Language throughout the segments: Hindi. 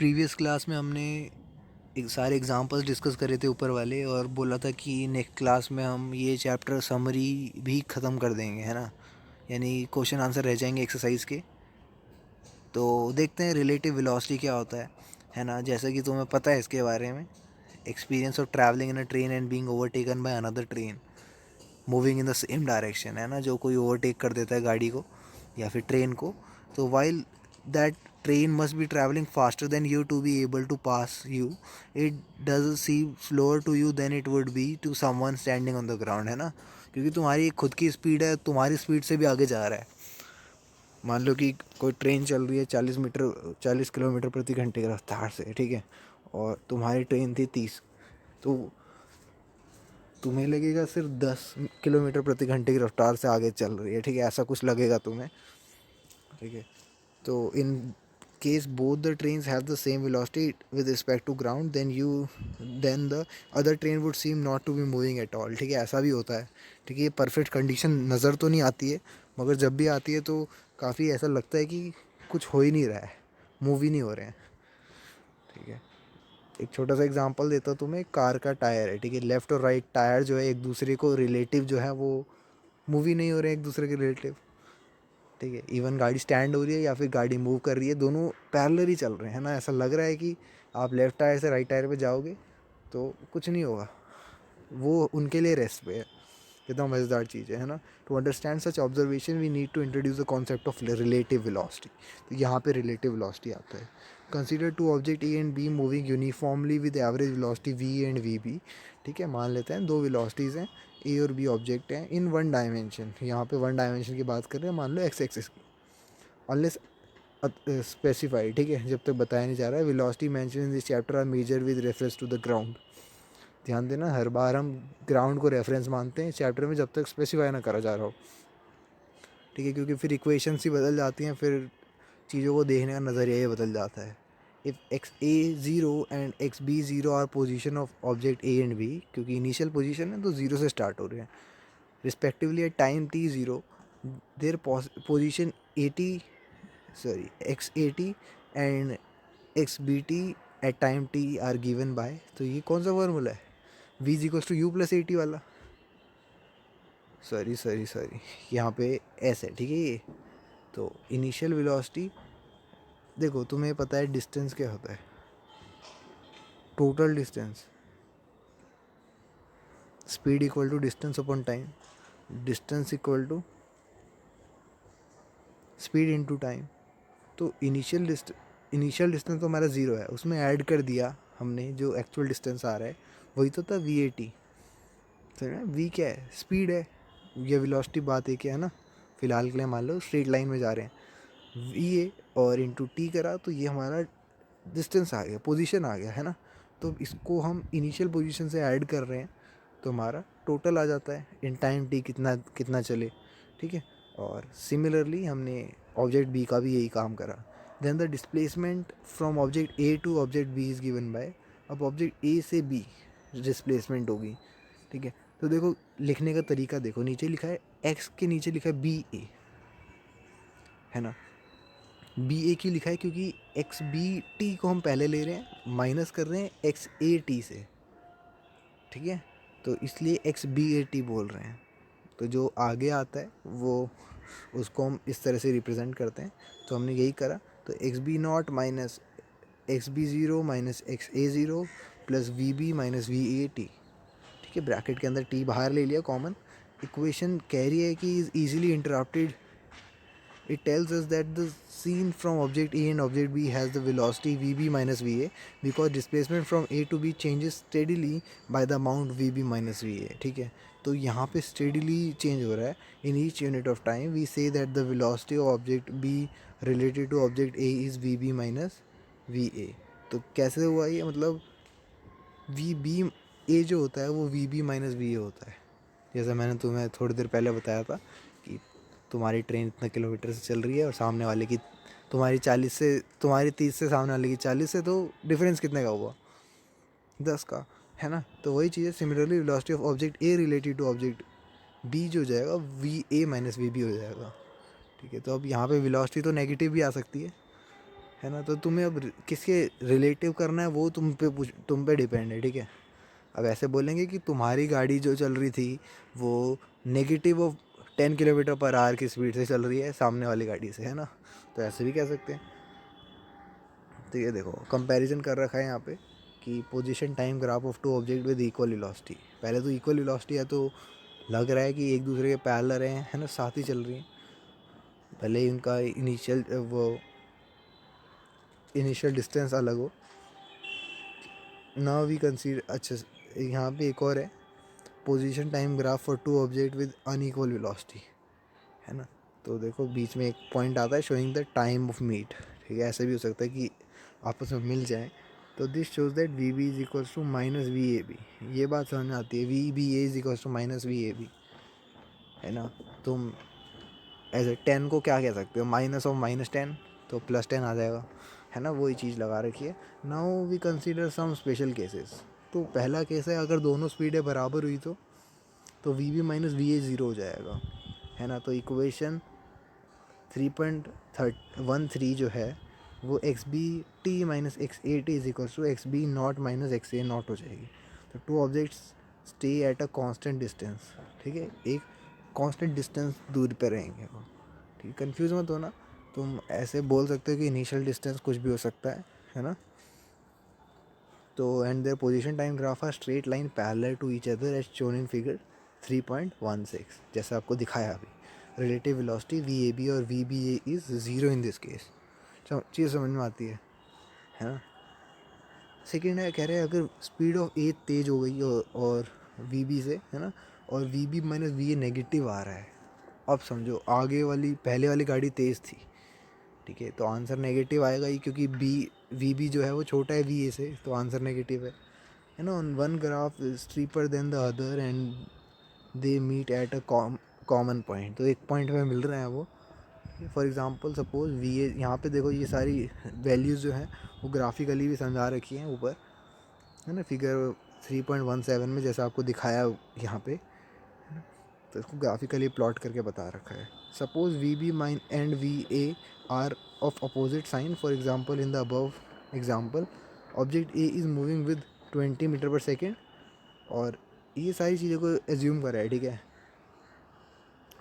प्रीवियस क्लास में हमने एक सारे एग्जांपल्स डिस्कस करे थे ऊपर वाले, और बोला था कि नेक्स्ट क्लास में हम ये चैप्टर समरी भी ख़त्म कर देंगे, है ना। यानी क्वेश्चन आंसर रह जाएंगे एक्सरसाइज के। तो देखते हैं रिलेटिव वेलोसिटी क्या होता है ना। जैसा कि तुम्हें पता है इसके बारे में, experience of travelling in a train and being overtaken by another train moving in the same direction, है ना। जो कोई ओवरटेक कर देता है गाड़ी को या फिर ट्रेन को, तो while that train must be traveling faster than you to be able to pass you, it does seem slower to you than it would be to someone standing on the ground, है ना। क्योंकि तुम्हारी खुद की स्पीड है, तुम्हारी स्पीड से भी आगे जा रहा है। मान लो कि कोई ट्रेन चल रही है 40 किलोमीटर प्रति घंटे की रफ्तार से, ठीक है, और तुम्हारी ट्रेन थी 30, तो तुम्हें लगेगा सिर्फ 10 किलोमीटर प्रति घंटे की रफ्तार से आगे चल रही है, ठीक है, ऐसा कुछ लगेगा तुम्हें, ठीक है। तो इन case both the trains have the same velocity with respect to ground, then the other train would seem not to be moving at all, ठीक है, ऐसा भी होता है। ठीक है, ये परफेक्ट कंडीशन नज़र तो नहीं आती है, मगर जब भी आती है तो काफ़ी ऐसा लगता है कि कुछ हो ही नहीं रहा है, मूव ही नहीं हो रहे हैं। ठीक है, एक छोटा सा एग्जांपल देता हूँ तुम्हें। कार का टायर है, ठीक है, लेफ़्ट और राइट टायर जो है एक दूसरे को रिलेटिव जो है वो मूव ही नहीं हो रहे हैं एक दूसरे के रिलेटिव। ठीक है, इवन गाड़ी स्टैंड हो रही है या फिर गाड़ी मूव कर रही है, दोनों पैरेलल ही चल रहे हैं ना। ऐसा लग रहा है कि आप लेफ़्ट टायर से राइट टायर पे जाओगे तो कुछ नहीं होगा, वो उनके लिए रेस्ट पे है। कितना मज़ेदार चीज़ है ना। To understand such observation we need to introduce the concept of relative velocity. तो यहाँ पे रिलेटिव वेलोसिटी आता है। Consider two object A and B moving uniformly with average velocity v and v B. ठीक है, मान लेते हैं दो वेलोसिटीज़ हैं, ए और बी ऑब्जेक्ट हैं इन वन डायमेंशन। यहाँ पे वन डायमेंशन की बात कर रहे हैं, मान लो एक्स एक्सिस की, अनलेस स्पेसिफाइड, ठीक है, जब तक बताया नहीं जा रहा है। Velocity mention in this chapter are measure with reference to the ground. ध्यान देना, हर बार हम ग्राउंड को रेफरेंस मानते हैं चैप्टर में जब तक स्पेसिफाई ना करा जा रहा हो, ठीक है, क्योंकि फिर इक्वेशंस ही बदल जाती हैं, फिर चीज़ों को देखने का नज़रिया ही बदल जाता है। If x A zero and x B zero are position of object A and B, क्योंकि इनिशियल पोजीशन है तो ज़ीरो से स्टार्ट हो रहे हैं, respectively at time t zero, their position A t sorry x A t and x B t at time t are given by. तो ये कौन सा फॉर्मूला है, v is equals to u plus a t वाला। सॉरी यहाँ पे एस है, ठीक है। ये तो इनिशियल वेलोसिटी, देखो तुम्हें पता है डिस्टेंस क्या होता है, total distance, speed equal to distance upon time, distance equal to speed into time. तो इनिशियल डिस्टेंस तो हमारा ज़ीरो है, उसमें ऐड कर दिया हमने जो एक्चुअल डिस्टेंस आ रहा है, वही तो था वी ए टी। सही ना, वी क्या है, स्पीड है, ये वेलोसिटी बात एक है ना। फ़िलहाल के लिए मान लो स्ट्रेट लाइन में जा रहे हैं, वी ए और इंटू टी करा तो ये हमारा डिस्टेंस आ गया, पोजीशन आ गया, है ना। तो इसको हम इनिशियल पोजीशन से ऐड कर रहे हैं तो हमारा टोटल आ जाता है इन टाइम टी कितना कितना चले, ठीक है। और सिमिलरली हमने ऑब्जेक्ट बी का भी यही काम करा। Then the displacement from object A to object B is given by, अब ऑब्जेक्ट ए से बी डिस्प्लेसमेंट होगी, ठीक है। तो देखो लिखने का तरीका देखो, नीचे लिखा है एक्स के नीचे लिखा है बी ए, है ना। बी ए क्यों लिखा है, क्योंकि एक्स बी टी को हम पहले ले रहे हैं, माइनस कर रहे हैं एक्स ए टी से, ठीक है, तो इसलिए एक्स बी ए टी बोल रहे हैं। तो जो आगे आता है वो उसको हम इस तरह से रिप्रेजेंट करते हैं। तो हमने यही करा, तो x b naught minus x B zero minus x A zero plus v B minus we a t, ठीक है, ब्रैकेट के अंदर टी बाहर ले लिया कॉमन। इक्वेशन कह रही है कि is easily interrupted, it tells us that the scene from object A and object B has the velocity vb minus va, because displacement from A to B changes steadily by the amount vb minus va, ठीक है। तो यहाँ पे steadily change हो रहा है in each unit of time। we say that the velocity of object B related to object A is vb minus va। तो कैसे हुआ ये, मतलब vb a जो होता है वो vb माइनस va होता है। जैसा मैंने तुम्हें थोड़ी देर पहले बताया था कि तुम्हारी ट्रेन इतने किलोमीटर से चल रही है और सामने वाले की तुम्हारी 30 से सामने वाले की 40 से, तो डिफरेंस कितने का हुआ, 10 का, है ना। तो वही चीज़ है, similarly velocity of object a related to object b जो हो जाएगा v a minus v b हो जाएगा, ठीक है। तो अब यहाँ पे वेलोसिटी तो नेगेटिव भी आ सकती है, है ना। तो तुम्हें अब किसके रिलेटिव करना है वो तुम पे डिपेंड है, ठीक है। अब ऐसे बोलेंगे कि तुम्हारी गाड़ी जो चल रही थी वो negative of 10 kilometre per our की स्पीड से चल रही है सामने वाली गाड़ी से, है ना। तो ऐसे भी कह सकते हैं। तो ये देखो कंपैरिजन कर रखा है यहाँ पे कि position time graph of two object with equal velocity. पहले तो इक्वल वेलोसिटी है तो लग रहा है कि एक दूसरे के पैरेलल हैं, है ना, साथ ही चल रही हैं। भले ही उनका इनिशियल डिस्टेंस अलग हो। नाउ वी कंसीडर, अच्छा यहाँ पे एक और है, position time graph for two object with unequal velocity, है ना। तो देखो बीच में एक पॉइंट आता है showing the time of meat, ठीक है। ऐसे भी हो सकता है कि आपस में मिल जाएं। तो this shows that v b is equals to minus V A b. ये बात समझ में आती है, v B a is equals to minus V A b, है ना। तुम ऐसे 10 को क्या कह सकते हो, माइनस ऑफ -10, तो +10 आ जाएगा, है ना। वही चीज़ लगा रखी है। Now we consider some special cases. तो पहला केस है अगर दोनों स्पीडें बराबर हुई तो we B minus we a 0 हो जाएगा, है ना। तो इक्वेशन 3.13 जो है वो x B t minus x A t is equals to x b naught minus x a naught हो जाएगी। तो two objects stay at a constant distance, ठीक है, एक कांस्टेंट डिस्टेंस दूर पे रहेंगे वो, ठीक है। कन्फ्यूज़ मत होना, तुम ऐसे बोल सकते हो कि इनिशियल डिस्टेंस कुछ भी हो सकता है ना। तो and their position time graph are straight line parallel to each other as shown in figure 3.16, जैसा आपको दिखाया अभी। रिलेटिव वेलोसिटी वी ए बी और V B A is zero in this case. चीज़ समझ में आती है ना। सेकेंड है, कह रहे हैं अगर स्पीड ऑफ ए तेज हो गई और वी बी से, है ना, और V B minus we A negative आ रहा है। अब समझो आगे वाली पहले वाली गाड़ी तेज़ थी, ठीक है, तो आंसर नेगेटिव आएगा ही, क्योंकि वी बी जो है वो छोटा है वी ए से, तो आंसर नेगेटिव है ना। On one graph steeper than the other and they meet at a common point. तो एक पॉइंट में मिल रहे हैं वो। For example suppose v a, यहाँ पे देखो ये सारी वैल्यूज़ जो हैं वो ग्राफिकली भी समझा रखी हैं ऊपर, है ना, फिगर 3.17 में, जैसा आपको दिखाया यहाँ पे, है ना। तो इसको ग्राफिकली प्लॉट करके बता रखा है। Suppose v b mine and v a are of opposite sign. For example in the above example object a is moving with 20 metre per second, और ये सारी चीज़ों को एज्यूम करा है, ठीक है।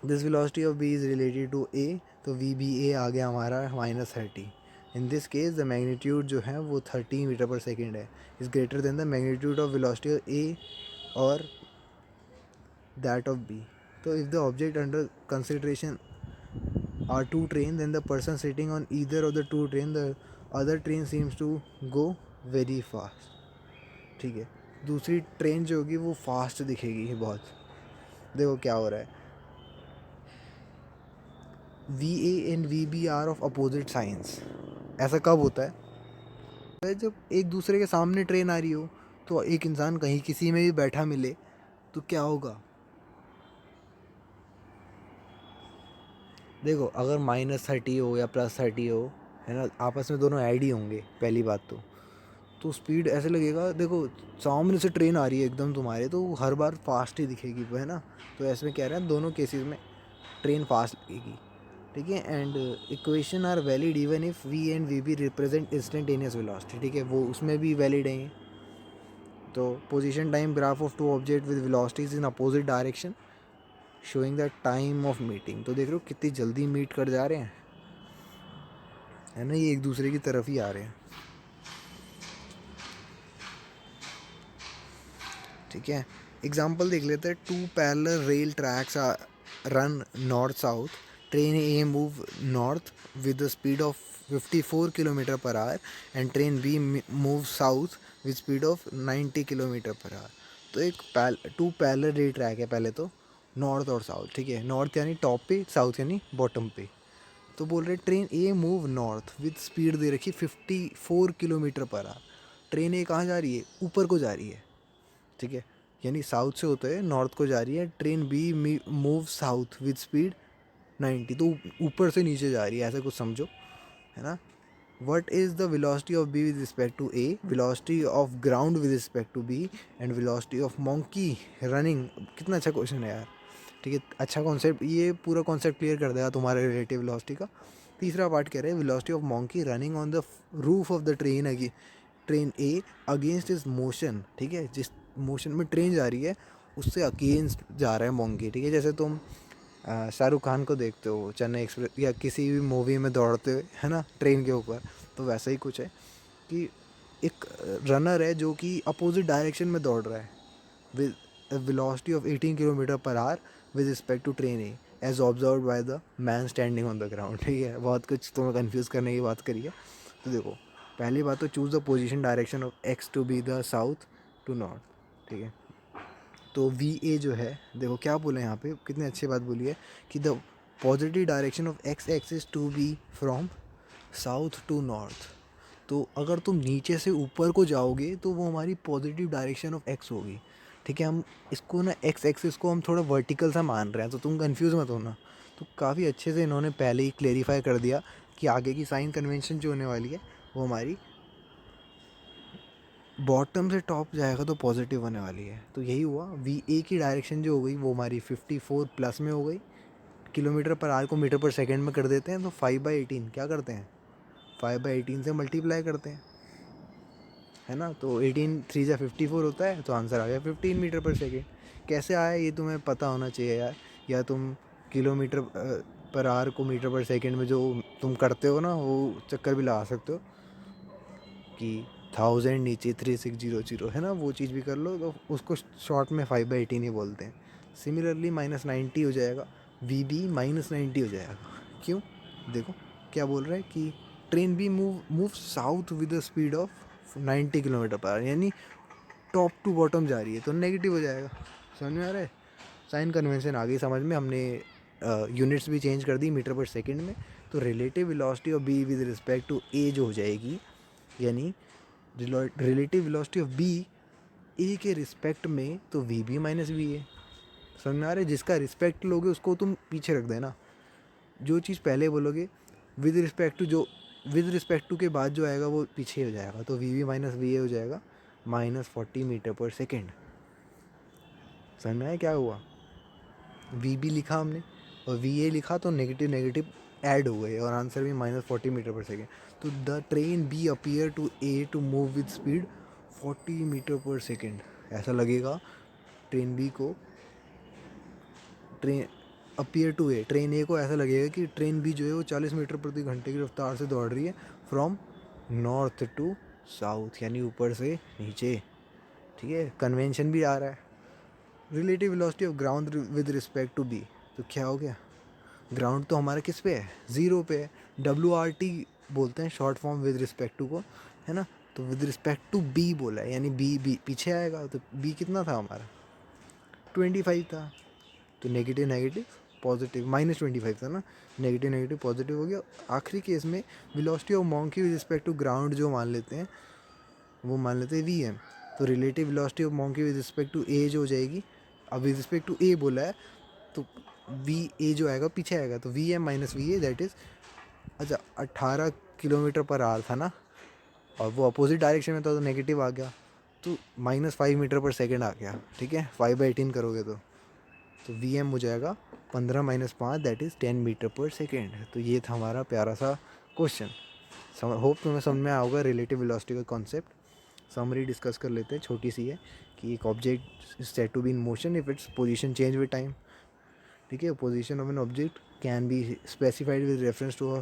This velocity of B is related to A, तो वी बी ए आ गया हमारा -30। In this case the magnitude जो है वो 30 मीटर पर सेकेंड है, is greater than the magnitude of velocity of A और दैट ऑफ बी। तो if the object under consideration are two trains, then the person sitting on either of the two train, the other train seems to go very fast, ठीक है। दूसरी ट्रेन जो होगी वो फास्ट दिखेगी बहुत। देखो क्या हो रहा है, v a and v b are of opposite signs. ऐसा कब होता है, जब एक दूसरे के सामने ट्रेन आ रही हो, तो एक इंसान कहीं किसी में भी बैठा मिले तो क्या होगा। देखो अगर -30 हो या +30 हो, है ना, आपस में दोनों ऐड ही होंगे पहली बात तो स्पीड ऐसे लगेगा। देखो सामने से ट्रेन आ रही है एकदम तुम्हारे, तो हर बार फास्ट ही दिखेगी वो, है ना। तो ऐसे में कह रहे हैं दोनों केसेस में ट्रेन फास्ट लगेगी, ठीक है। And equation are valid even if v and v b represent instantaneous velocity, ठीक है, वो उसमें भी वैलिड है ये। तो position time graph of two object with velocities in opposite direction showing the time of meeting. तो देख रहे हो कितनी जल्दी मीट कर जा रहे हैं, है ना, ये एक दूसरे की तरफ ही आ रहे हैं, ठीक है। एग्जाम्पल देख लेते हैं। Two parallel rail tracks run north south, train A move north with the speed of 54 kilometre per hour and train b move south with speed of 90 kilometre per hour. तो एक टू पैरेलल रेल ट्रैक है, पहले तो नॉर्थ और साउथ, ठीक है। नॉर्थ यानी टॉप पे, साउथ यानी बॉटम पे। तो बोल रहे train A move north with speed दे रखी 54 किलोमीटर पर आवर। ट्रेन ए कहाँ जा रही है, ऊपर को जा रही है, ठीक है, यानी साउथ से होते हुए नॉर्थ को जा रही है। Train b move south with speed 90, तो ऊपर से नीचे जा रही है, ऐसा कुछ समझो, है ना। What is the velocity of B with respect to a, velocity of ground with respect to b and velocity of monkey running. कितना अच्छा क्वेश्चन है यार, ठीक है, अच्छा कॉन्सेप्ट, ये पूरा कॉन्सेप्ट क्लियर कर देगा तुम्हारे रिलेटिव वेलोसिटी का। तीसरा पार्ट कह रहे हैं velocity of monkey running on the roof of the train A against is motion, ठीक है, जिस मोशन में ट्रेन जा रही है उससे अगेंस्ट जा रहा है मॉन्की, ठीक है। जैसे तुम शाहरुख खान को देखते हो चेन्नई एक्सप्रेस या किसी भी मूवी में दौड़ते हुए, है ना, ट्रेन के ऊपर, तो वैसा ही कुछ है कि एक रनर है जो कि अपोजिट डायरेक्शन में दौड़ रहा है with velocity of 18 kilometre per hour with respect to train a as observe by the man standing on the ground, ठीक है। बहुत कुछ तुम्हें कंफ्यूज करने की बात करी है। तो देखो, पहली बात तो choose the position direction of x to be the south to north, ठीक है। तो वी ए जो है, देखो क्या बोले यहाँ पे, कितनी अच्छी बात बोली है कि the positive direction of x axis to be from south to north. तो अगर तुम नीचे से ऊपर को जाओगे तो वो हमारी पॉजिटिव डायरेक्शन ऑफ एक्स होगी, ठीक है। हम इसको ना एक्स एक्सिस को हम थोड़ा वर्टिकल सा मान रहे हैं, तो तुम कंफ्यूज मत होना। तो काफ़ी अच्छे से इन्होंने पहले ही क्लेरिफाई कर दिया कि आगे की साइन कन्वेंशन जो होने वाली है वो हमारी बॉटम से टॉप जाएगा तो पॉजिटिव होने वाली है। तो यही हुआ, वी ए की डायरेक्शन जो हो गई वो हमारी 54 प्लस में हो गई, किलोमीटर पर आवर को मीटर पर सेकेंड में कर देते हैं, तो 5/18 क्या करते हैं, 5/18 से मल्टीप्लाई करते हैं, है ना। तो 18 3 जा 54 होता है, तो आंसर आ गया 15 मीटर पर सेकेंड। कैसे आया ये तुम्हें पता होना चाहिए यार, या तुम किलोमीटर पर आवर को मीटर पर सेकेंड में जो तुम करते हो ना वो चक्कर भी लगा सकते हो कि 1000 नीचे 3600, है ना, वो चीज़ भी कर लो, तो उसको शॉर्ट में 5/18 ही बोलते हैं। सिमिलरली -90 हो जाएगा, वी बी -90 हो जाएगा। क्यों, देखो क्या बोल रहा है कि train b move south with the speed of 90 kilometre per hour, यानी टॉप टू बॉटम जा रही है, तो नेगेटिव हो जाएगा। समझ में आ रहा है, साइन कन्वेंशन आ गई समझ में। हमने यूनिट्स भी चेंज कर दी मीटर पर सेकेंड में। तो relative velocity of B with respect to A जो हो जाएगी, यानी relative velocity of B A के रिस्पेक्ट में, तो we B minus we A. समझ में आ रहा है, जिसका रिस्पेक्ट लोगे उसको तुम पीछे रख देना, जो चीज़ पहले बोलोगे विद रिस्पेक्ट टू के बाद जो आएगा वो पीछे हो जाएगा। तो we B minus we a हो जाएगा -40 मीटर पर सेकेंड। समझ में आया क्या हुआ, वी बी लिखा हमने और वी ए लिखा, तो नेगेटिव नेगेटिव ऐड हो गए और आंसर भी -40 मीटर पर सेकेंड। तो the train B appear to A to move with speed 40 metre per second. ऐसा लगेगा ट्रेन बी को, train appear to A, train A को ऐसा लगेगा कि ट्रेन बी जो है वो 40 मीटर प्रति घंटे की रफ्तार से दौड़ रही है फ्रॉम नॉर्थ टू साउथ, यानी ऊपर से नीचे, ठीक है। कन्वेंशन भी आ रहा है, relative velocity of ground with respect to b. तो क्या हो गया, ग्राउंड तो हमारा किस पे है, ज़ीरो पे है। WRT बोलते हैं short form with respect to को, है ना। तो विद रिस्पेक्ट टू बी बोला है, यानी बी पीछे आएगा। तो बी कितना था हमारा, 25 था, तो नेगेटिव नेगेटिव पॉजिटिव, -25 था ना, नेगेटिव नेगेटिव पॉजिटिव हो गया। आखिरी केस में velocity of monkey with respect to ground जो मान लेते हैं वो मान लेते हैं VM। तो relative velocity of monkey with respect to A जो हो जाएगी, अब विद रिस्पेक्ट टू ए बोला है तो वी ए जो आएगा पीछे आएगा, तो VM minus V A that is, अच्छा 18 किलोमीटर पर आवर था ना, और वो अपोजिट डायरेक्शन में था तो नेगेटिव आ गया, तो -5 मीटर पर सेकेंड आ गया, ठीक है। 5/18 करोगे तो VM हो जाएगा 15 - 5 that is 10 metre per second. तो ये था हमारा प्यारा सा क्वेश्चन। होप तुम्हें समझ में आया होगा रिलेटिव वेलोसिटी का कॉन्सेप्ट। समरी डिस्कस कर लेते हैं, छोटी सी है कि एक object is said to be in motion if its position change with time, ठीक है। Position of an object can be specified with reference to a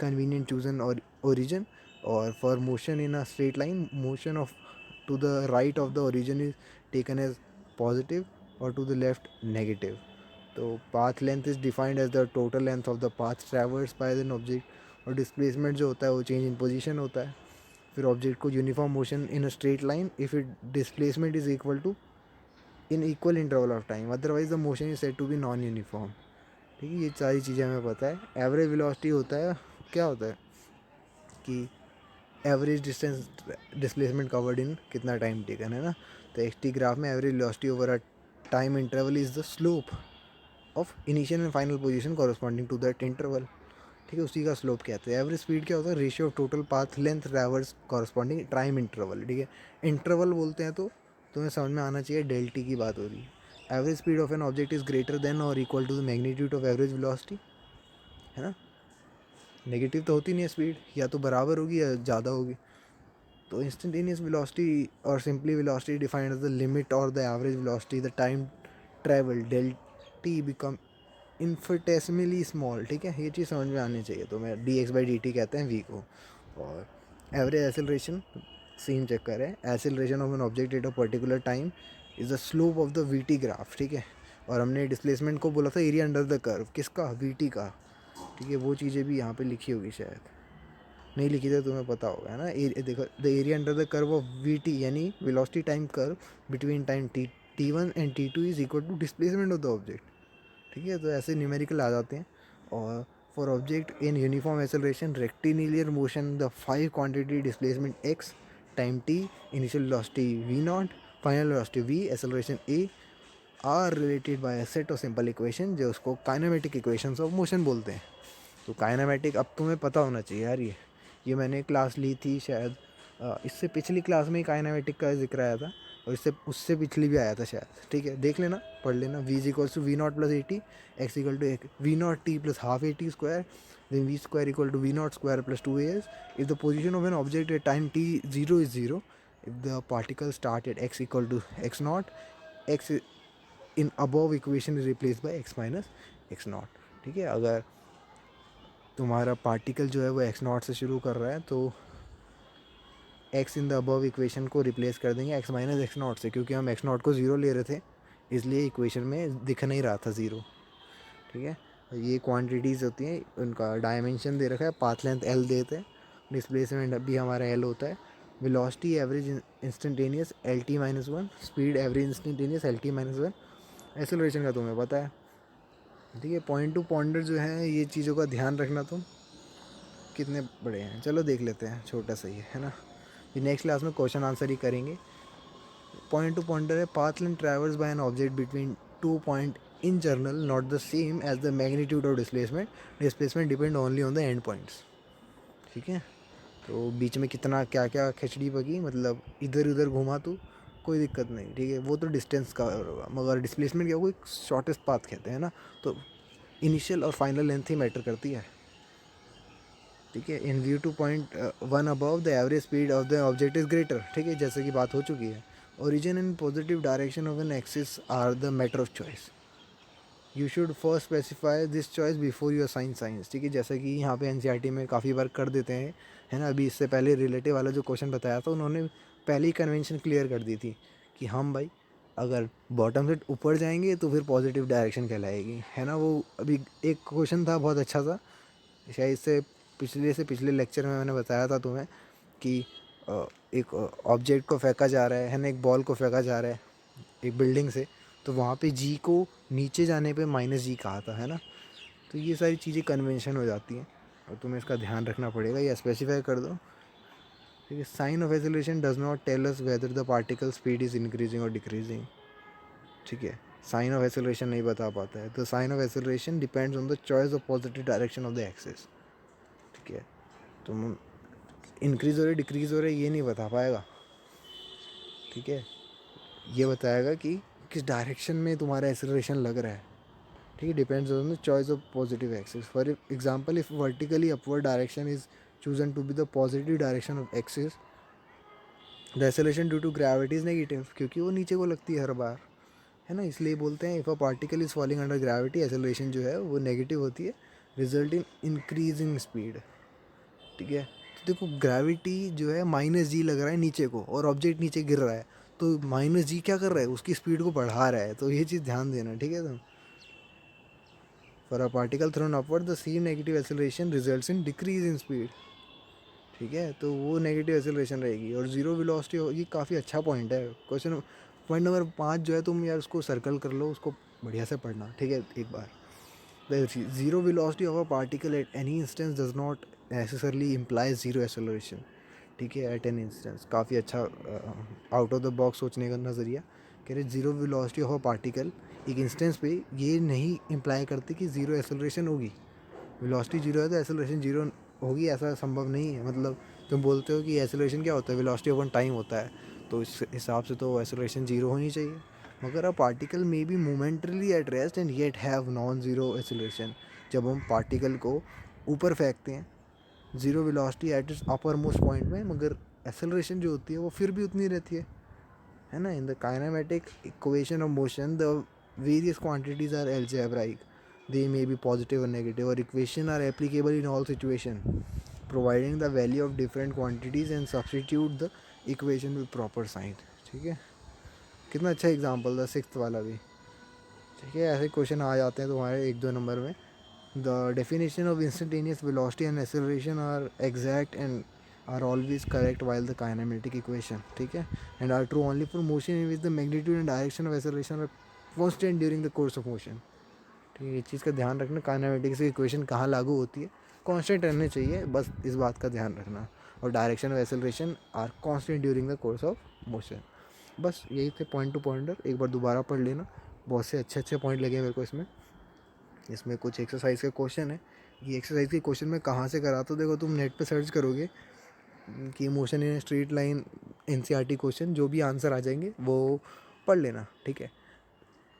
convenient chosen और ओरिजिन, और for motion in a straight line motion of to the right of the origin is taken as positive और टू द लेफ्ट नेगेटिव। तो path length is defined as the total length of the path traverse by an object, और डिस्प्लेसमेंट जो होता है वो चेंज इन पोजीशन होता है। फिर ऑब्जेक्ट को uniform motion in a straight line if it displacement is equal to in equal interval of time, otherwise the motion is said to be non uniform, ठीक है। ये सारी चीज़ें हमें पता है। एवरेज वेलोसिटी होता है, क्या होता है कि average distance displacement covered in कितना टाइम टेकन, है ना। तो XT ग्राफ में average velocity over a time interval is the slope of initial and final position corresponding to that interval, ठीक है। उसी का स्लोप कहते हैं। एवरेज स्पीड क्या होता है, ratio of total path length traverse corresponding time interval, ठीक है। इंटरवल बोलते हैं तो तुम्हें समझ में आना चाहिए डेल्टी की बात हो रही है। Average speed of an object is greater than और equal to the magnitude of average velocity, है ना। नेगेटिव तो होती नहीं है स्पीड, या तो बराबर होगी या ज़्यादा होगी। तो इंस्टेंटेनियस वेलोसिटी और simply velocity defined as the limit और the average velocity the time travel del T become infinitesimally small. ठीक है, ये चीज़ समझ में आनी चाहिए। तो मैं D x by D T कहते हैं वी को। और एवरेज एक्सेलरेशन सेम चक्कर है, acceleration of an object at a particular time is the slope of the we T graph. ठीक है, और हमने डिस्प्लेसमेंट को बोला था एरिया अंडर द कर्व, किसका, वी टी का। ठीक है, वो चीज़ें भी यहाँ पे लिखी होगी, शायद नहीं लिखी तो तुम्हें पता होगा, है ना। देखो, the area under the curve of V T यानी velocity time curve between time T one and T two is equal to displacement of the object. ठीक है, तो ऐसे न्यूमेरिकल आ जाते हैं। और for object in uniform acceleration rectilinear motion the 5 quantity displacement X time T, initial velocity V naught, final velocity V, acceleration A are related by a set of simple equation, जो उसको काइनेमेटिक इक्वेशंस ऑफ मोशन बोलते हैं। तो काइनेमेटिक अब तुम्हें पता होना चाहिए यार। ये मैंने क्लास ली थी शायद, इससे पिछली क्लास में ही काइनेमेटिक का जिक्र आया था, और इससे उससे पिछली भी आया था शायद। ठीक है, देख लेना, पढ़ लेना। V is equals to v naught plus a t, x equal to v naught t plus half a t square, then v square equal to v naught square plus two a s. If the position of an object at time t zero is zero, if the particle start at x equal to x naught, x in above equation is replace by x minus x naught. ठीक है, अगर तुम्हारा पार्टिकल जो है वो एक्स नॉट से शुरू कर रहा है तो x in the above equation को रिप्लेस कर देंगे एक्स माइनस एक्स नॉट से, क्योंकि हम एक्स नॉट को ज़ीरो ले रहे थे, इसलिए इक्वेशन में दिख नहीं रहा था ज़ीरो। ठीक है, ये क्वांटिटीज़ होती हैं, उनका डायमेंशन दे रखा है, पाथ लेंथ एल देते हैं, डिस्प्लेसमेंट भी हमारा एल होता है, velocity average instantaneous L T minus one, speed average instantaneous L T minus one, acceleration का तुम्हें पता है। ठीक है, पॉइंट टू पॉइंटर जो है, ये चीज़ों का ध्यान रखना तुम कितने बड़े हैं। चलो देख लेते हैं, छोटा सा ही है ना। ये नेक्स्ट क्लास में क्वेश्चन आंसर ही करेंगे। पॉइंट टू पॉइंटर है, path length travels by an object between 2 point in general not the same as the magnitude of displacement, displacement depend only on the end points. ठीक है, तो बीच में कितना क्या क्या खिचड़ी पकी, मतलब इधर उधर घुमा तो कोई दिक्कत नहीं। ठीक है, वो तो डिस्टेंस का होगा, मगर डिस्प्लेसमेंट क्या होगा, शॉर्टेस्ट पाथ कहते हैं ना, तो इनिशियल और फाइनल लेंथ ही मैटर करती है। ठीक है, in view to point one above the average speed of the object is greater. ठीक है, जैसे कि बात हो चुकी है। Origin and positive direction of an axis are the matter of choice, you should first specify this choice before you assign signs. ठीक है, जैसे कि यहाँ पे एनसीईआरटी में काफ़ी बार कर देते हैं, है ना। अभी इससे पहले रिलेटिव वाला जो क्वेश्चन बताया था, उन्होंने पहले ही कन्वेंशन क्लियर कर दी थी कि हम भाई अगर बॉटम से ऊपर जाएंगे तो फिर पॉजिटिव डायरेक्शन कहलाएगी, है ना। वो अभी एक क्वेश्चन था बहुत अच्छा सा, शायद इससे पिछले लेक्चर में मैंने बताया था तुम्हें कि एक ऑब्जेक्ट को फेंका जा रहा है ना, एक बॉल को फेंका जा रहा है एक बिल्डिंग से, तो वहाँ पे जी को नीचे जाने पे माइनस जी कहा था, है ना। तो ये सारी चीज़ें कन्वेंशन हो जाती हैं और तुम्हें इसका ध्यान रखना पड़ेगा, या स्पेसिफाई कर दो। ठीक है, sign of acceleration does not tell us whether the particle speed is increasing और डिक्रीजिंग। ठीक है, साइन ऑफ एक्सेलरेशन नहीं बता पाता है, तो sign of acceleration depends on the choice of positive direction of the axis. ठीक है, तुम इंक्रीज़ हो रहे डिक्रीज़ हो रहे ये नहीं बता पाएगा। ठीक है, ये बताएगा कि किस डायरेक्शन में तुम्हारा एक्सेलरेशन लग रहा है। ठीक है, depends on the choice of positive axis. For example, if vertically upward direction is chosen to be the positive direction of axis, the acceleration due to gravity is negative, क्योंकि वो नीचे को लगती है हर बार, है ना। इसलिए बोलते हैं if a particle is falling under gravity, acceleration जो है वो नेगेटिव होती है, result in increase in speed. ठीक है, तो देखो ग्रेविटी जो है माइनस जी लग रहा है नीचे को, और ऑब्जेक्ट नीचे गिर रहा है, तो माइनस जी क्या कर रहा है, उसकी स्पीड को बढ़ा रहा है। तो ये चीज़ ध्यान देना। ठीक है, तो for a particle throne upward the same negative acceleration results in decrease in speed. ठीक है, तो वो नेगेटिव एक्सेलरेशन रहेगी। और जीरो वेलोसिटी, ये काफ़ी अच्छा पॉइंट है। क्वेश्चन पॉइंट नंबर 5 जो है, तुम यार उसको सर्कल कर लो, उसको बढ़िया से पढ़ना। ठीक है, एक बार, the zero velocity of a particle at any instance does not necessarily implies zero acceleration. ठीक है, एट एन इंस्टेंस, काफ़ी अच्छा आउट ऑफ द बॉक्स सोचने का नज़रिया। कह रहे zero velocity of a particle एक इंस्टेंस पे ये नहीं इम्प्लाई करती कि ज़ीरो एक्सेलरेशन होगी। वेलोसिटी जीरो है तो एक्सेलरेशन जीरो होगी, ऐसा संभव नहीं है। मतलब तुम बोलते हो कि एक्सेलरेशन क्या होता है, वेलोसिटी ओवर टाइम होता है, तो इस हिसाब से तो एक्सेलरेशन जीरो होनी चाहिए। मगर a particle may be momentarily at rest and yet have non zero acceleration. जब हम पार्टिकल को ऊपर फेंकते हैं zero velocity at its upper most point में, मगर एक्सेलरेशन जो होती है वो फिर भी उतनी रहती है ना. In the kinematic equation of motion the various quantities are algebraic, they may be positive or negative, or equation are applicable in all situation, providing the value of different quantities and substitute the equation with proper sign. ठीक है, कितना अच्छा एग्जाम्पल था सिक्स्थ वाला भी. ठीक है, ऐसे क्वेश्चन आ जाते हैं तुम्हारे 1-2 नंबर में. The definition of instantaneous velocity and acceleration are exact and are always correct while the kinematic equation, ठीक है, and are true only for motion in which the magnitude and direction of acceleration are constant during the course of motion. ठीक है, ये चीज़ का ध्यान रखना, काइनेमेटिक्स की इक्वेशन कहाँ लागू होती है, कांस्टेंट रहने चाहिए, बस इस बात का ध्यान रखना. और direction of acceleration are constant during the course of motion. बस यही थे पॉइंट टू पॉइंटर. एक बार दोबारा पढ़ लेना, बहुत से अच्छे अच्छे पॉइंट लगे मेरे को इसमें कुछ एक्सरसाइज के क्वेश्चन है. ये एक्सरसाइज के क्वेश्चन मैं कहाँ से करा, तो देखो तुम नेट पे सर्च करोगे कि motion in straight line NCERT question, जो भी आंसर आ जाएंगे वो पढ़ लेना. ठीक है,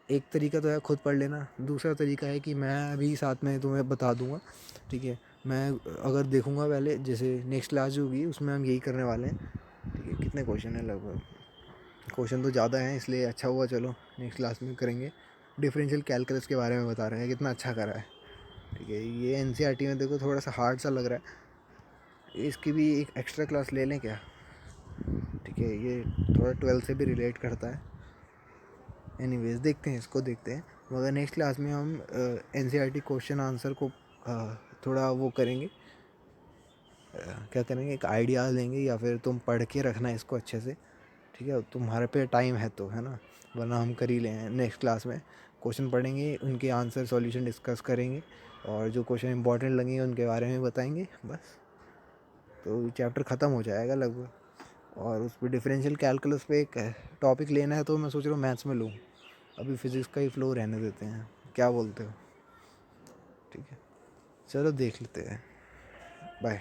एक तरीका तो है खुद पढ़ लेना, दूसरा तरीका है कि मैं अभी साथ में तुम्हें बता दूंगा. ठीक है, मैं अगर देखूंगा पहले, जैसे नेक्स्ट क्लास जो होगी उसमें हम यही करने वाले हैं. ठीक है, कितने क्वेश्चन हैं, लगभग क्वेश्चन तो ज़्यादा हैं, इसलिए अच्छा हुआ चलो नेक्स्ट क्लास में करेंगे. डिफरेंशियल कैलकुलस के बारे में बता रहे हैं, कितना अच्छा करा है. ठीक है, ये एनसीईआरटी में देखो थोड़ा सा हार्ड सा लग रहा है, इसकी भी एक एक्स्ट्रा क्लास ले लें क्या. ठीक है, ये थोड़ा 12 से भी रिलेट करता है. एनीवेज देखते हैं, इसको देखते हैं, मगर नेक्स्ट क्लास में हम एनसीईआरटी क्वेश्चन आंसर को थोड़ा वो करेंगे, क्या करेंगे, एक आइडिया देंगे, या फिर तुम पढ़ के रखना इसको अच्छे से. ठीक है, तुम्हारे पे टाइम है तो, है ना, वरना हम कर ही लें. नेक्स्ट क्लास में क्वेश्चन पढ़ेंगे, उनके आंसर सॉल्यूशन डिस्कस करेंगे, और जो क्वेश्चन इंपॉर्टेंट लगेंगे उनके बारे में बताएंगे. बस, तो चैप्टर ख़त्म हो जाएगा लगभग. और उस पर डिफरेंशियल कैलकुलस पे एक टॉपिक लेना है, तो मैं सोच रहा हूँ मैथ्स में लूँ. अभी फिज़िक्स का ही फ्लो रहने देते हैं, क्या बोलते हो. ठीक है, चलो देख लेते हैं. बाय.